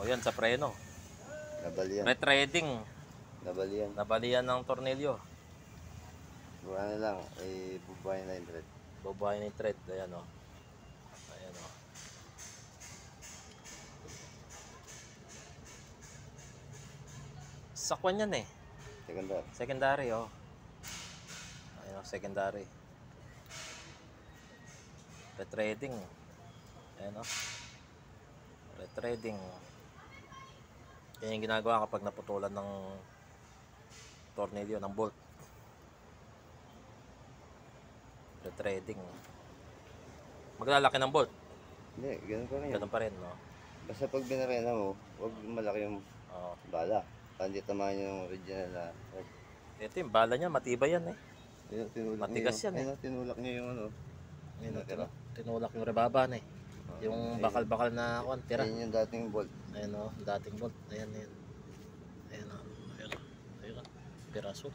O yan sa preno. Nabalian. Retreading. Nabalian. Nabalian ng tornilyo. Buwan na lang. Bubuhay na yung thread. Babae ng thread. Ayan o. Ayan o. Sakwan yan eh. Secondary. Secondary o. Ayan o, secondary. Retreading. Ayan o. Retreading. Yan yung ginagawa kapag naputulan ng tornilyo, ng bolt. Retreading. Maglalaki ng bolt. Hindi, ganun pa rin. Ganun pa rin, no? Basta pag binarena mo, huwag malaki yung Oo. bala. Para hindi tamaan yung original na thread. Ito yung bala niya, matibay yan eh. Ayun, tinulak Matigas niya yan eh. Ayun, tinulak niya yung ano. Ayun, Natira. tinulak yung rebaban eh. Yung bakal-bakal na kuwan, tira. Ayun yung dating bolt. Ayan o, dating bolt. Ayan, ayan. Ayan o, ayan o. Ayan o, piraso.